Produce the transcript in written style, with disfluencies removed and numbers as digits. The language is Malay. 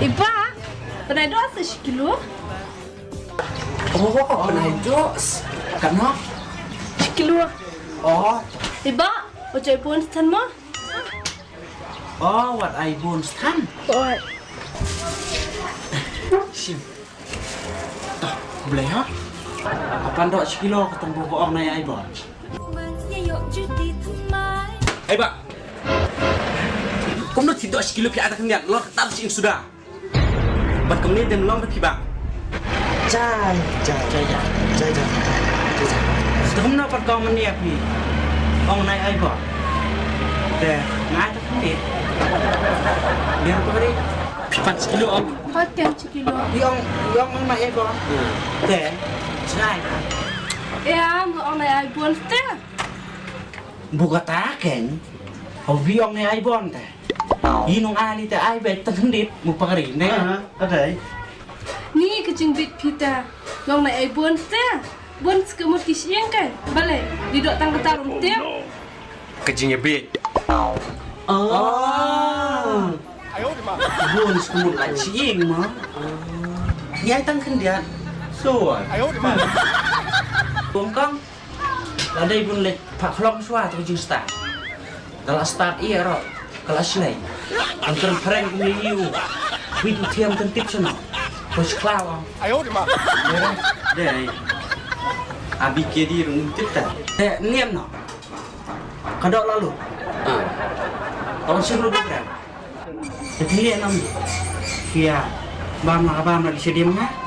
Iba, penaidos sekilo. Oh, penaidos. Kano? Sekilo. Oh, Iba, ojai pun stan mo. oh, what I bun stan. Oi. Sim. Toh, boleh ha? Apa ndok sekilo ketemu bohong nai ai bon? Ai ba. Kamu tidak sekilo pi ada kenyan, lo ketar sing sudah. Bat kemudian dem long pi ba. Jai. Kamu nak pergi mana ya pi? Ong nai ai bon. Deh, ngai tak kenit. Biar apa ni? Pipat sekilo om. Hotel sekilo. Yang nai ai bon. Deh, cerai. Ya, mo ang nai pun stan. Buka taken. Hobi ong nai ai bon teh. Inong ali teh ai bet tendit mu pagari ne. Ada. Ni kecing bit pita. Long nai pun stan. Bun sekemut kisiang kan. Balik, didok tang ketarung tiap. Kecingnya bit. Oh. Bun semut lại chiing mà. Nhai tăng khinh điện. Rồi. Tuồng con. Là đây bun lệch phạc long xoa tôi chừng start. Kalau start iya ro. Kelas này. Angker prank miliu. Widu thiam tentip sono. Bos klaw. Đây. Abi kia đi rung tiếp ta. Để niêm nó. Kadok lalu. Tahun sebelum program. Jadi lihat nam. Kia, bam lagi sedih mah.